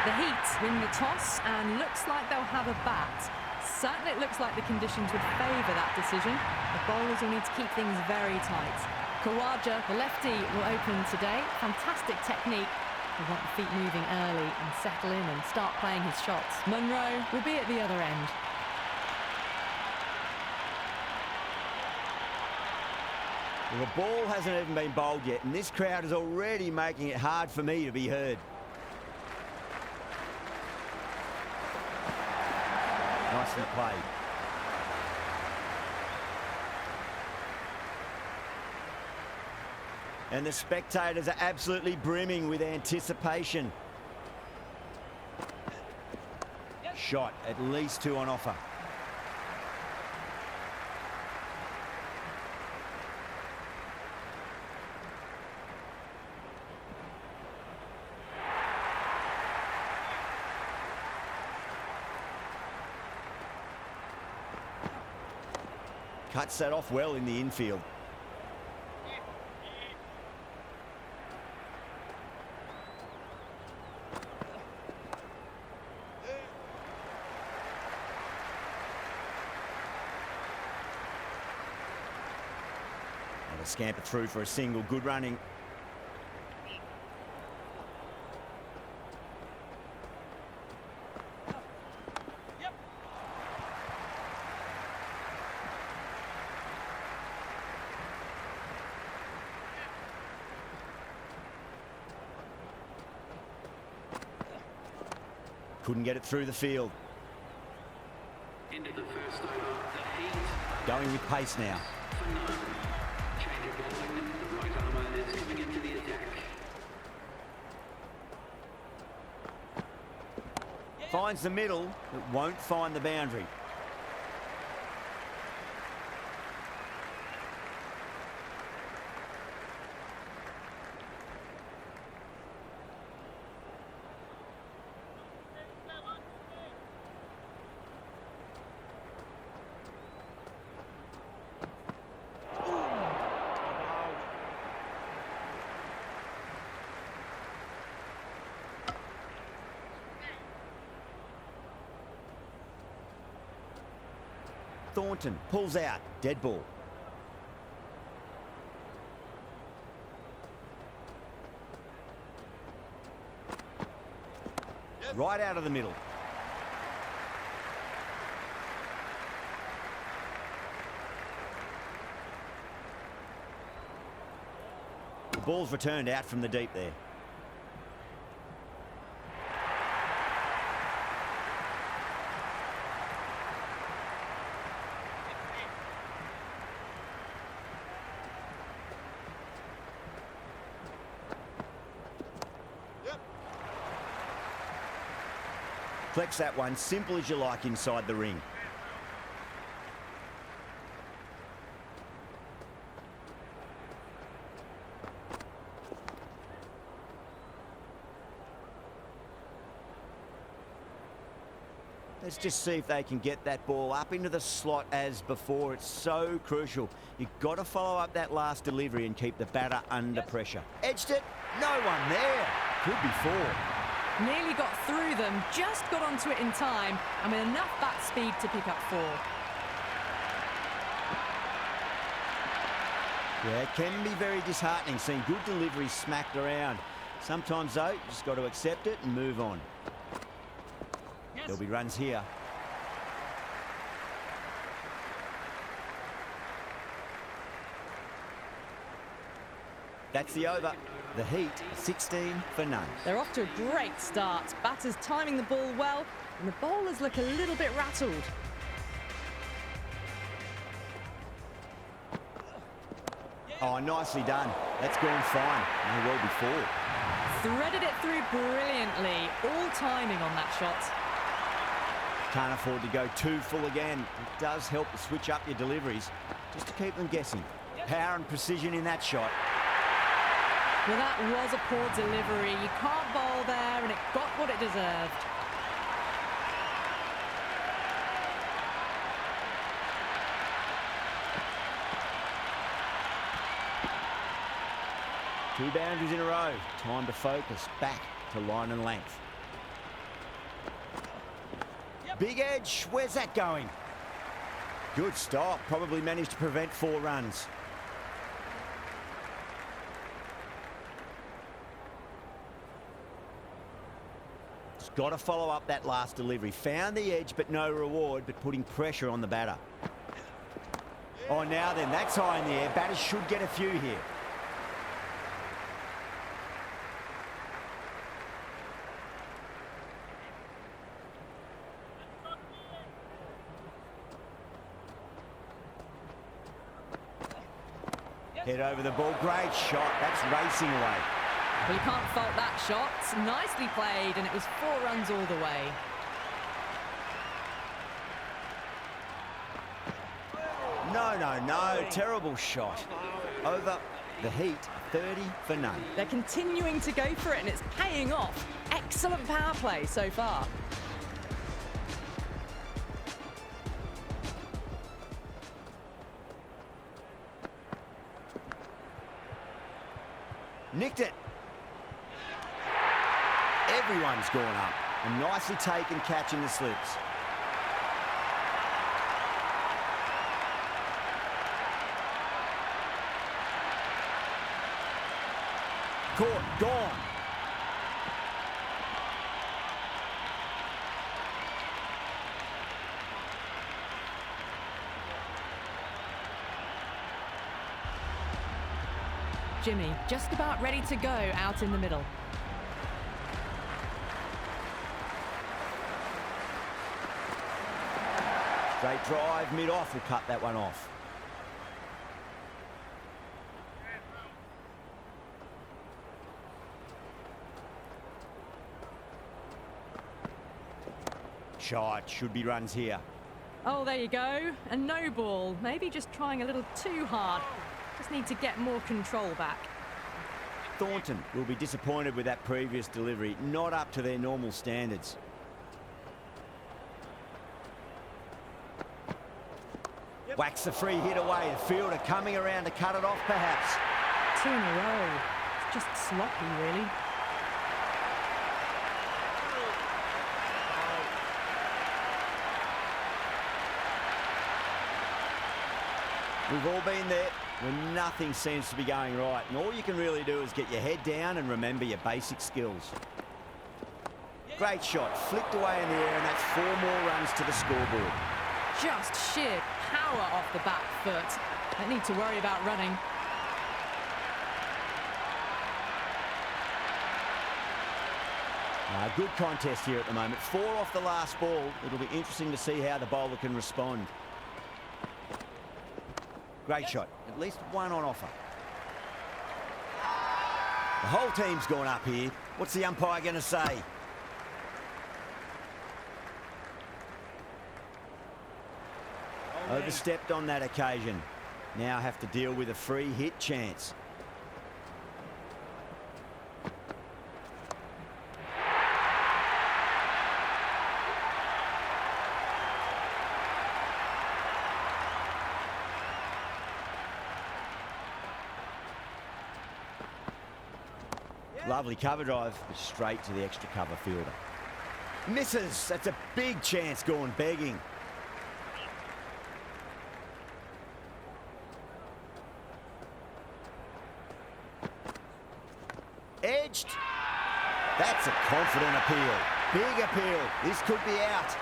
The Heat win the toss and looks like they'll have a bat. Certainly it looks like the conditions would favour that decision. The bowlers will need to keep things very tight. Khawaja, the lefty, will open today. Fantastic technique. He'll want the feet moving early and settle in and start playing his shots. Munro will be at the other end. Well, the ball hasn't even been bowled yet, and this crowd is already making it hard for me to be heard. Nicely played. And the spectators are absolutely brimming with anticipation. Shot, at least 2 on offer. Cuts that off well in the infield. And a scamper through for a single. Good running. Couldn't get it through the field. Into the first over, the Heat. Going with pace now. Change of bowling, the right armour is coming into the attack. Finds the middle, but won't find the boundary. Thornton pulls out, dead ball. Right out of the middle. The ball's returned out from the deep there. Flex that one, simple as you like inside the ring. Let's just see if they can get that ball up into the slot as before. It's so crucial. You've got to follow up that last delivery and keep the batter under pressure. Edged it, no one there. Could be 4. Nearly got through them, just got onto it in time, and with enough bat speed to pick up 4. Yeah, it can be very disheartening seeing good deliveries smacked around. Sometimes, though, you just got to accept it and move on. There'll be runs here. That's the over. The Heat, 16 for none. They're off to a great start. Batters timing the ball well, and the bowlers look a little bit rattled. Oh, nicely done. That's gone fine. May well be 4. Threaded it through brilliantly. All timing on that shot. Can't afford to go too full again. It does help to switch up your deliveries, just to keep them guessing. Power and precision in that shot. Well, that was a poor delivery. You can't bowl there, and it got what it deserved. Two boundaries in a row. Time to focus back to line and length. Big edge, where's that going? Good stop, probably managed to prevent 4 runs. It's got to follow up that last delivery. Found the edge, but no reward, but putting pressure on the batter. Oh, now then, that's high in the air. Batters should get a few here. Head over the ball, great shot, that's racing away. Well, you can't fault that shot. Nicely played, and it was 4 runs all the way. No, terrible shot. Over the heat, 30 for none. They're continuing to go for it, and it's paying off. Excellent power play so far. Nicked it. Everyone's gone up. A nicely taken catch in the slips. Caught, gone. Jimmy just about ready to go out in the middle. Straight drive, mid-off, will cut that one off. Shot, should be runs here. Oh, there you go. A no ball. Maybe just trying a little too hard. Just need to get more control back. Thornton will be disappointed with that previous delivery. Not up to their normal standards. Whacks the free hit away. The fielder coming around to cut it off, perhaps. 2 in a row. It's just sloppy, really. We've all been there when nothing seems to be going right, and all you can really do is get your head down and remember your basic skills. Great shot, flicked away in the air, and that's 4 more runs to the scoreboard. Just sheer power off the back foot. Don't need to worry about running. Good contest here at the moment. 4 off the last ball. It'll be interesting to see how the bowler can respond. Great shot. At least 1 on offer. The whole team's gone up here. What's the umpire going to say? Overstepped on that occasion. Now have to deal with a free hit chance. Lovely cover drive, but straight to the extra cover fielder. Misses. That's a big chance gone begging. Edged. That's a confident appeal. Big appeal. This could be out.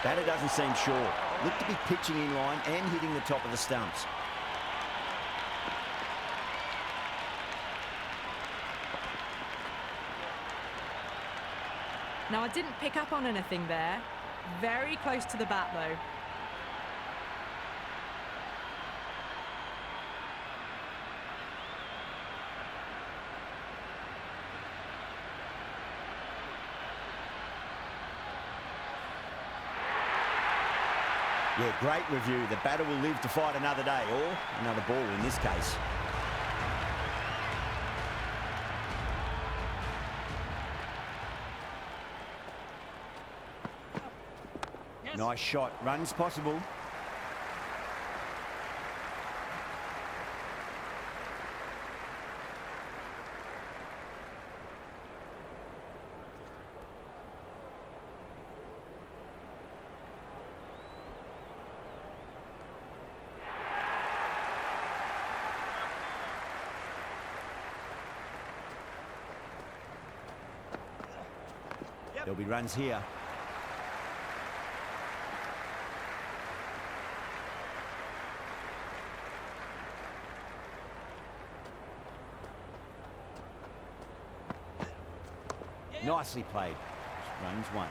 Batter doesn't seem sure. Looked to be pitching in line and hitting the top of the stumps. Now, I didn't pick up on anything there. Very close to the bat, though. Yeah, great review. The batter will live to fight another day, or another ball in this case. Yes. Nice shot. Runs possible. There'll be runs here. Nicely played. Runs one.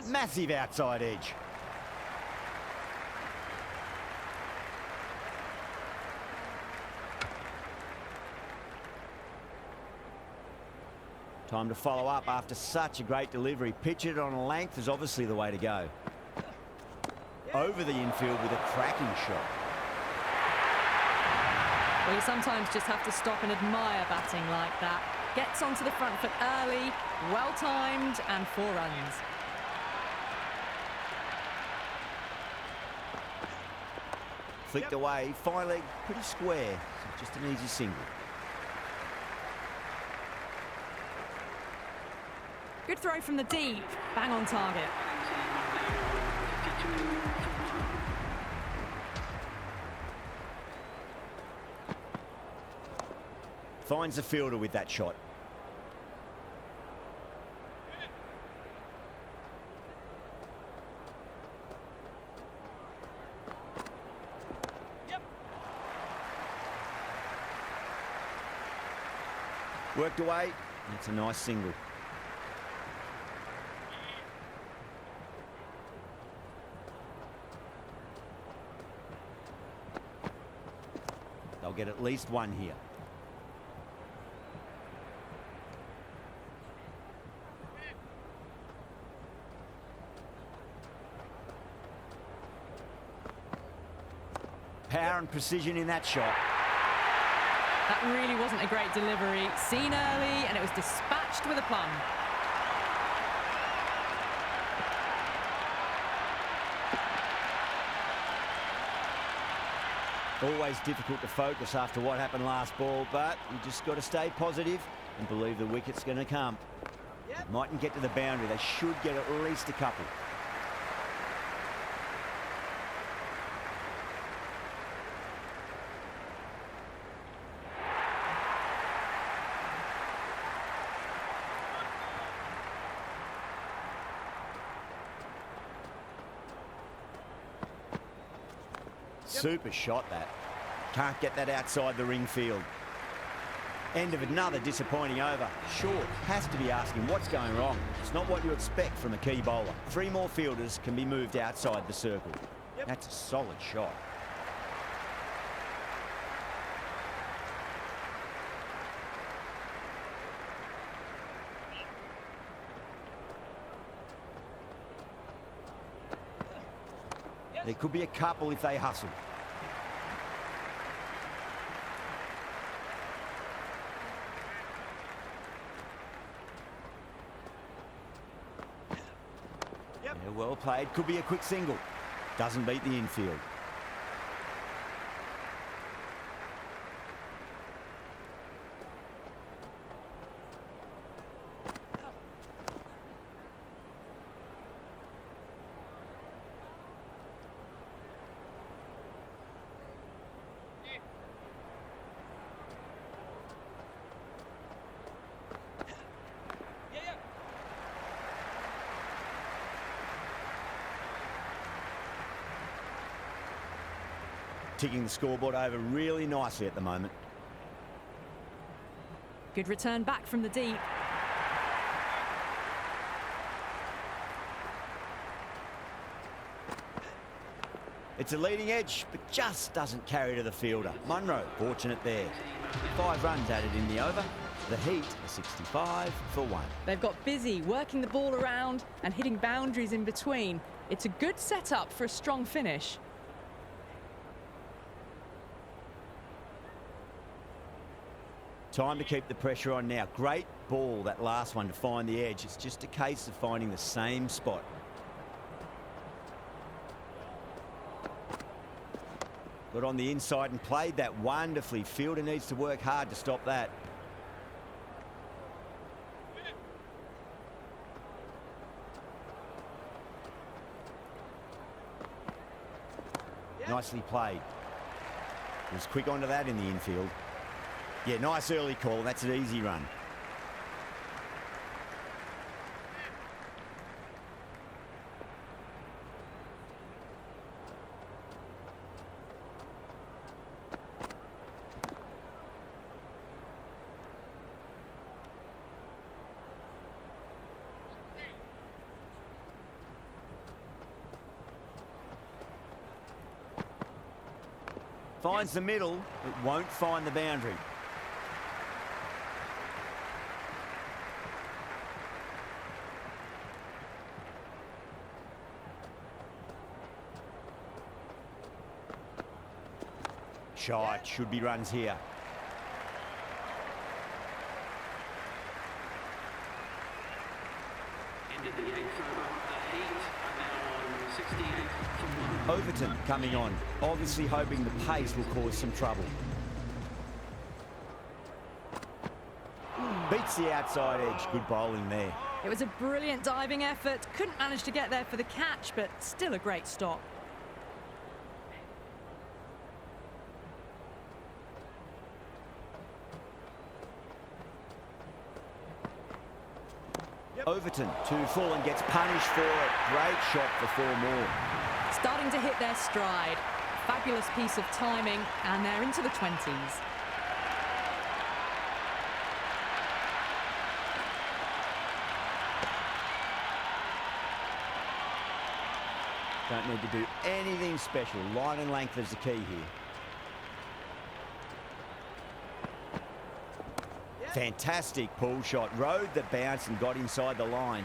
Massive outside edge. Time to follow up after such a great delivery. Pitch it on a length is obviously the way to go. Over the infield with a cracking shot. Well, you sometimes just have to stop and admire batting like that. Gets onto the front foot early, well-timed, and 4 runs. Flicked away, finally pretty square. So just an easy single. Good throw from the deep, bang on target. Finds the fielder with that shot. Worked away. It's a nice single. They'll get at least one here. Power and precision in that shot. That really wasn't a great delivery. Seen early, and it was dispatched with a plum. Always difficult to focus after what happened last ball, but you just got to stay positive and believe the wicket's going to come. Mightn't get to the boundary. They should get at least a couple. Super shot that. Can't get that outside the ring field. End of another disappointing over. Short has to be asking what's going wrong. It's not what you expect from a key bowler. 3 more fielders can be moved outside the circle. That's a solid shot. There could be a couple if they hustle. Yeah, well played. Could be a quick single. Doesn't beat the infield. Ticking the scoreboard over really nicely at the moment. Good return back from the deep. It's a leading edge, but just doesn't carry to the fielder. Munro, fortunate there. 5 runs added in the over. The Heat are 65 for 1. They've got busy working the ball around and hitting boundaries in between. It's a good setup for a strong finish. Time to keep the pressure on now. Great ball, that last one, to find the edge. It's just a case of finding the same spot. Got on the inside and played that wonderfully. Fielder needs to work hard to stop that. Nicely played. He was quick onto that in the infield. Yeah, nice early call. That's an easy run. Finds the middle, it won't find the boundary. Shot, should be runs here. Ended the 8th over. The Heat are now on 68 from 1. Overton coming on, obviously hoping the pace will cause some trouble. Beats the outside edge, good bowling there. It was a brilliant diving effort. Couldn't manage to get there for the catch, but still a great stop. Overton, 2 full and gets punished for it. Great shot for 4 more. Starting to hit their stride. Fabulous piece of timing, and they're into the 20s. Don't need to do anything special. Line and length is the key here. Fantastic pull shot. Rode the bounce and got inside the line.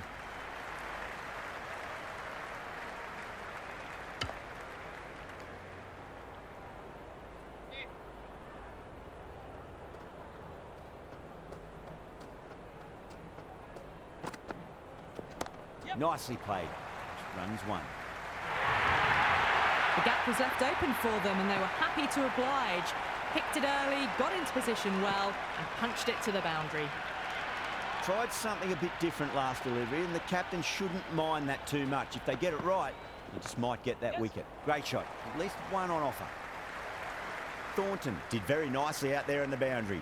Nicely played. Runs 1. The gap was left open for them, and they were happy to oblige. Picked it early, got into position well, and punched it to the boundary. Tried something a bit different last delivery, and the captain shouldn't mind that too much. If they get it right, they just might get that wicket. Great shot. At least one on offer. Thornton did very nicely out there in the boundary.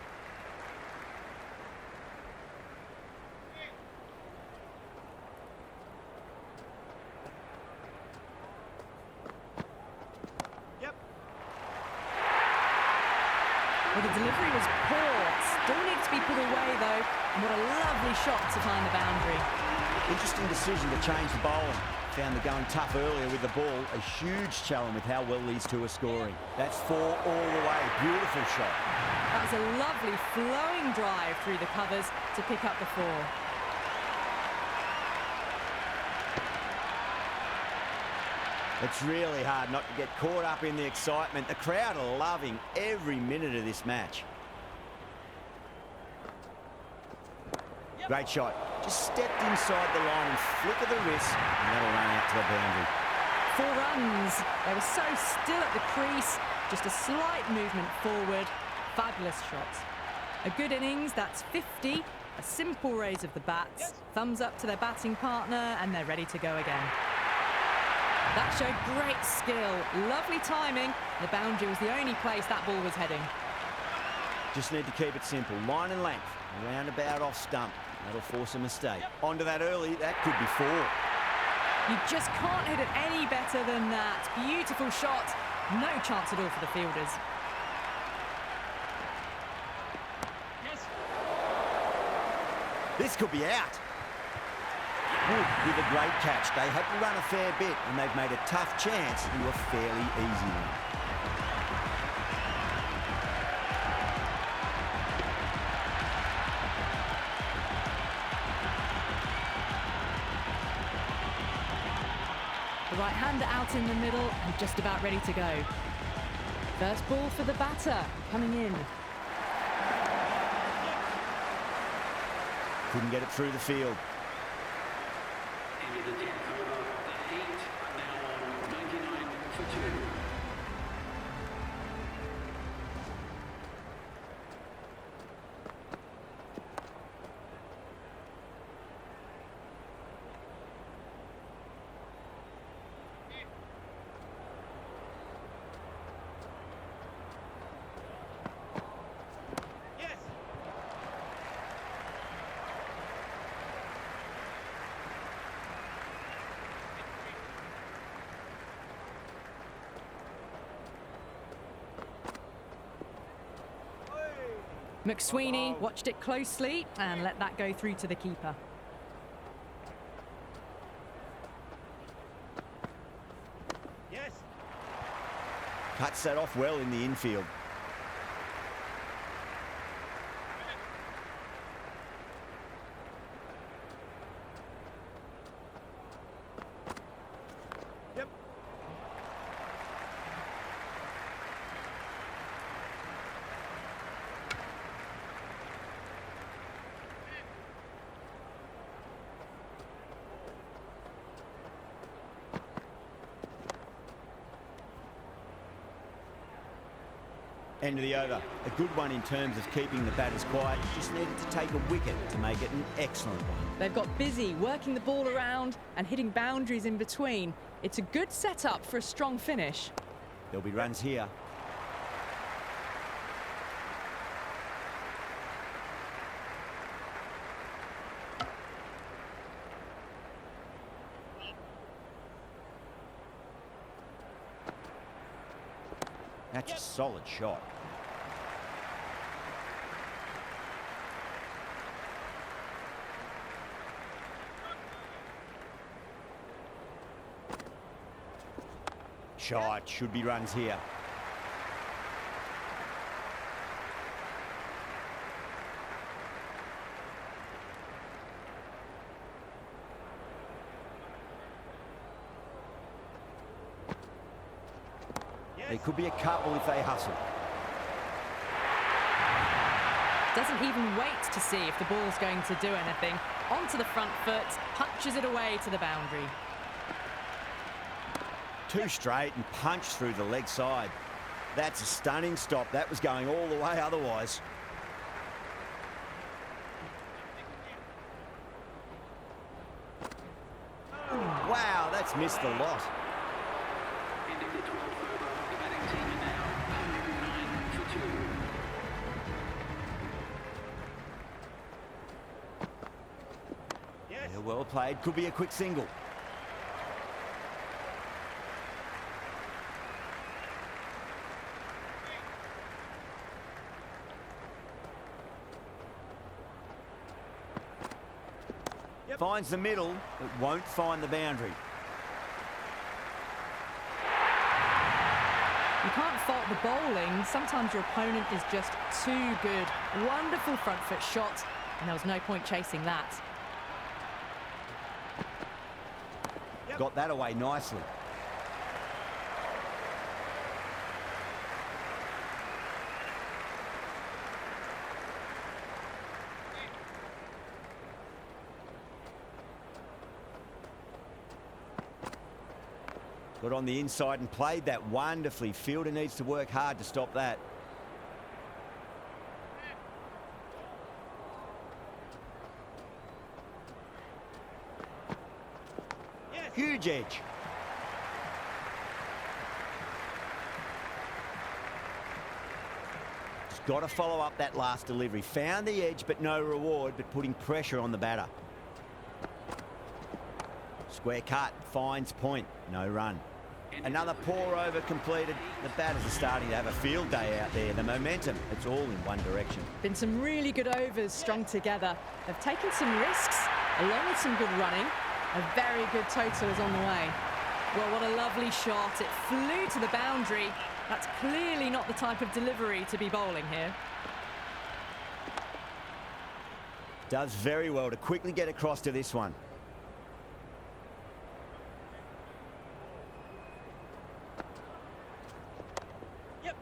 Well, the delivery was poor. Still needs to be put away, though. And what a lovely shot to find the boundary. Interesting decision to change the bowling. Found the going tough earlier with the ball. A huge challenge with how well these two are scoring. That's 4 all the way. Beautiful shot. That was a lovely flowing drive through the covers to pick up the 4. It's really hard not to get caught up in the excitement. The crowd are loving every minute of this match. Great shot. Just stepped inside the line and flick of the wrist, and that'll run out to the boundary. 4 runs. They were so still at the crease. Just a slight movement forward. Fabulous shots. A good innings, that's 50. A simple raise of the bats. Thumbs up to their batting partner, and they're ready to go again. That showed great skill, lovely timing. The boundary was the only place that ball was heading. Just need to keep it simple. Line and length, around about off stump. That'll force a mistake. Onto that early, that could be 4. You just can't hit it any better than that. Beautiful shot. No chance at all for the fielders. This could be out. Wood with a great catch. They had to run a fair bit, and they've made a tough chance into a fairly easy one. The right-hander out in the middle and just about ready to go. First ball for the batter, coming in. Couldn't get it through the field. Into the 10th over. The Heat are now on 99 for 2. McSweeney watched it closely and let that go through to the keeper. Yes. Cuts that off well in the infield. Yep. End of the over. A good one in terms of keeping the batters quiet. Just needed to take a wicket to make it an excellent one. They've got busy working the ball around and hitting boundaries in between. It's a good setup for a strong finish. There'll be runs here. That's a solid shot. Shot, should be runs here. There could be a couple if they hustle. Doesn't even wait to see if the ball's going to do anything. Onto the front foot, punches it away to the boundary. Two straight and punch through the leg side. That's a stunning stop. That was going all the way otherwise. Wow, that's missed the lot. Ending the 12th over. The batting team are now 9 for 2. Yes. Yeah, well played. Could be a quick single. Yep. Finds the middle, but won't find the boundary. You can't fault the bowling. Sometimes your opponent is just too good. Wonderful front foot shot, and there was no point chasing that. Yep. Got that away nicely. Got on the inside and played that wonderfully. Fielder needs to work hard to stop that. Yes. Huge edge. Just got to follow up that last delivery. Found the edge, but no reward, but putting pressure on the batter. Square cut, finds point, no run. Another poor over completed. The batters are starting to have a field day out there. The momentum, it's all in one direction. Been some really good overs strung together. They've taken some risks, along with some good running. A very good total is on the way. Well, what a lovely shot. It flew to the boundary. That's clearly not the type of delivery to be bowling here. Does very well to quickly get across to this one. Yep.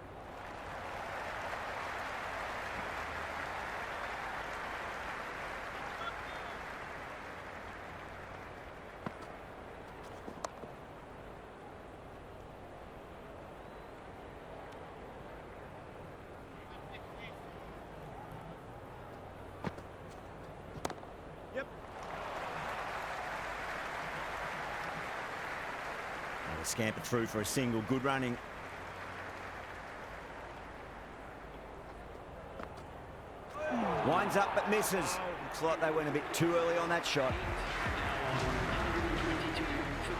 Yep. And a scamper through for a single. Good running. Winds up but misses. Looks like they went a bit too early on that shot. 122 for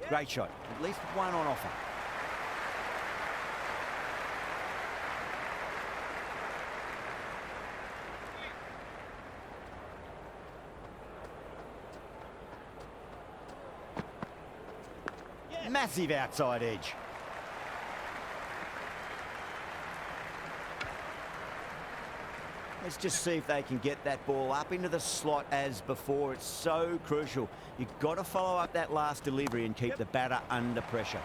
2. Great shot. At least one on offer. Massive outside edge. Let's just see if they can get that ball up into the slot as before. It's so crucial. You've got to follow up that last delivery and keep the batter under pressure.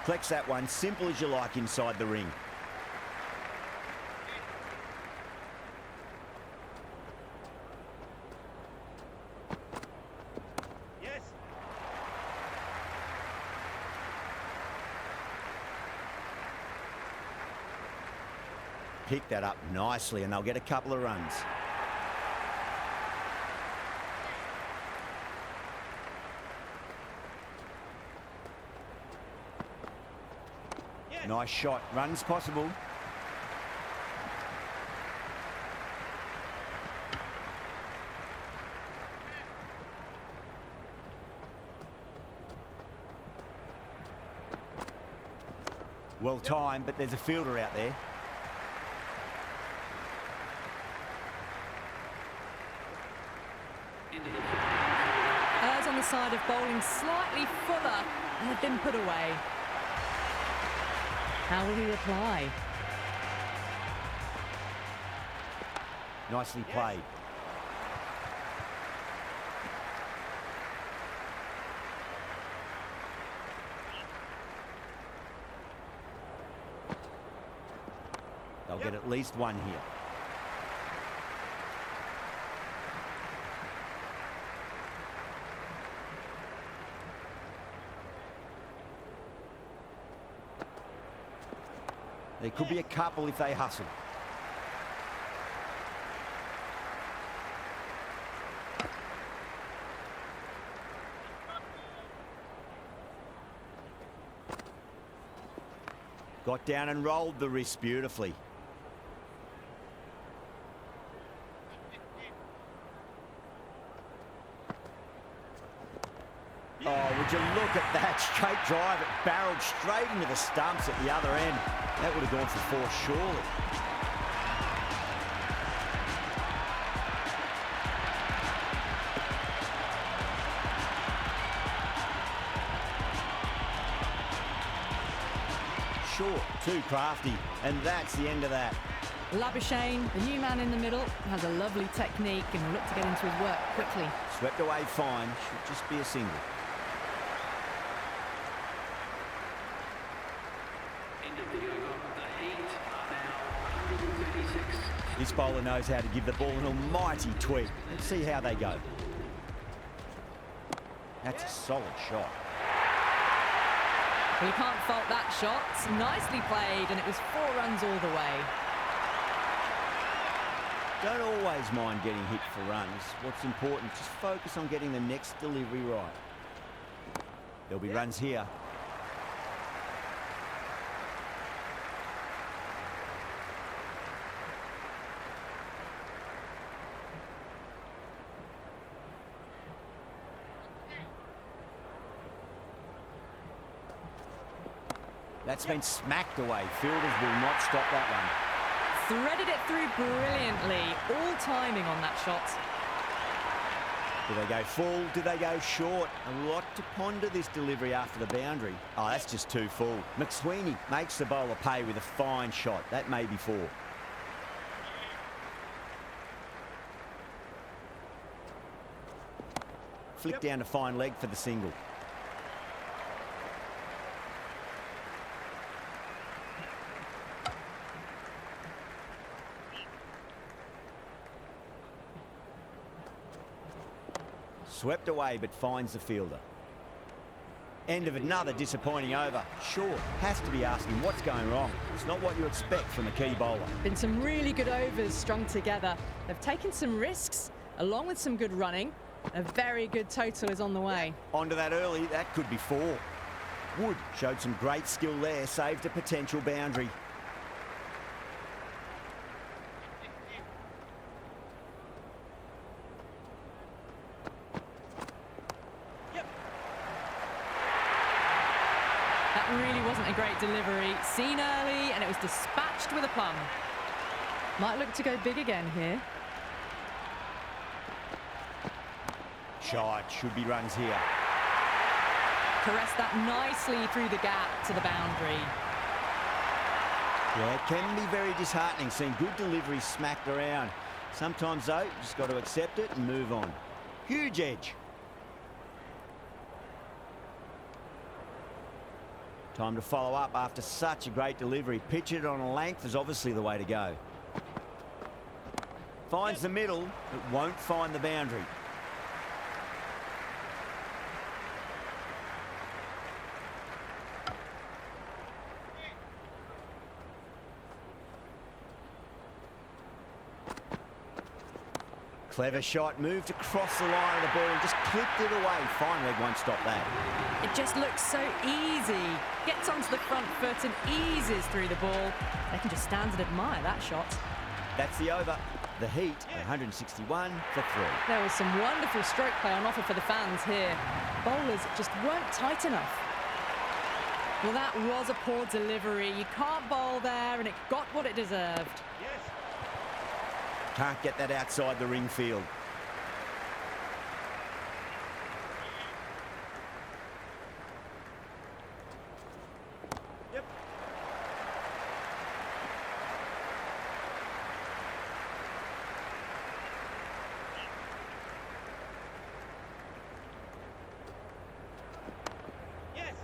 Flex that one, simple as you like, inside the ring. Yes. Pick that up nicely and they'll get a couple of runs. Yes. Nice shot. Runs possible. Well timed, but there's a fielder out there. Errs on the side of bowling slightly fuller and have been put away. How will he reply? Nicely played. They'll get at least one here. There could be a couple if they hustle. Got down and rolled the wrist beautifully. Oh, would you look at that straight drive? It barreled straight into the stumps at the other end. That would have gone for four, surely. Short, too crafty, and that's the end of that. Labuschagne, the new man in the middle, has a lovely technique and will look to get into his work quickly. Swept away fine, should just be a single. End of the over. The Heat are now 136. This bowler knows how to give the ball an almighty tweak. Let's see how they go. That's a solid shot. Well, you can't fault that shot. Nicely played, and it was 4 runs all the way. Don't always mind getting hit for runs. What's important, just focus on getting the next delivery right. There'll be runs here. That's been smacked away. Fielders will not stop that one. Threaded it through brilliantly. All timing on that shot. Do they go full? Do they go short? A lot to ponder this delivery after the boundary. Oh, that's just too full. McSweeney makes the bowler pay with a fine shot. That may be 4. Flick down to fine leg for the single. Swept away, but finds the fielder. End of another disappointing over. Sure, has to be asking what's going wrong. It's not what you expect from a key bowler. Been some really good overs strung together. They've taken some risks, along with some good running. A very good total is on the way. Onto that early, that could be 4. Wood showed some great skill there, saved a potential boundary. Really wasn't a great delivery. Seen early, and it was dispatched with a plum. Might look to go big again here. Shot, should be runs here. caressed that nicely through the gap to the boundary. Yeah, it can be very disheartening seeing good delivery smacked around. Sometimes, though, you just got to accept it and move on. Huge edge. Time to follow up after such a great delivery. Pitch it on a length is obviously the way to go. Finds the middle, but won't find the boundary. Clever shot, moved across the line of the ball and just clipped it away. Fine leg won't stop that. It just looks so easy. Gets onto the front foot and eases through the ball. They can just stand and admire that shot. That's the over. The Heat, 161 for 3. There was some wonderful stroke play on offer for the fans here. Bowlers just weren't tight enough. Well, that was a poor delivery. You can't bowl there, and it got what it deserved. Yes. Can't get that outside the ring field. Yep. Yes.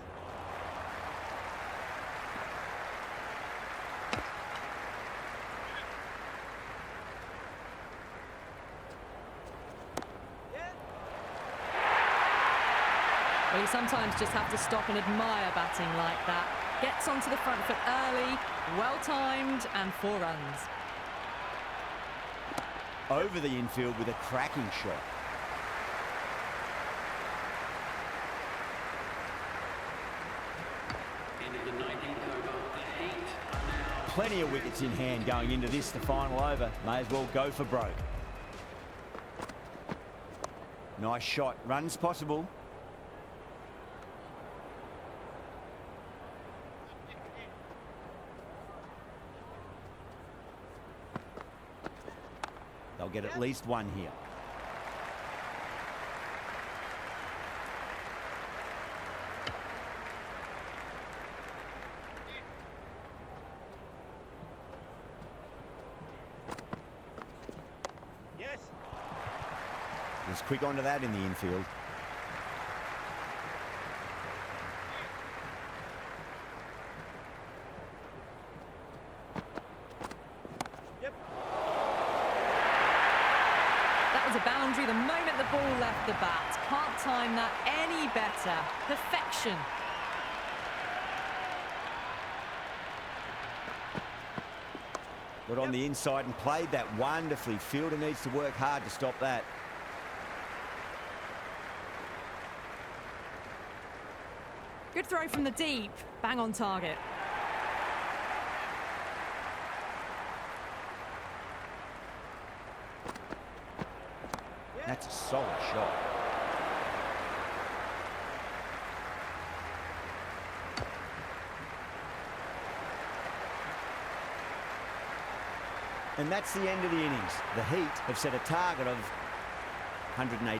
Well, you sometimes just have to stop and admire batting like that. Gets onto the front foot early, well-timed, and 4 runs. Over the infield with a cracking shot. End of the 19th over. The Heat are now Plenty of wickets in hand going into this, the final over. May as well go for broke. Nice shot. Runs possible. They'll get at least one here. Yes. He's quick onto that in the infield. Yep. That was a boundary the moment the ball left the bat. Can't time that any better. Perfection. Got on the inside and played that wonderfully. Fielder needs to work hard to stop that. Good throw from the deep. Bang on target. That's a solid shot. And that's the end of the innings. The Heat have set a target of 180.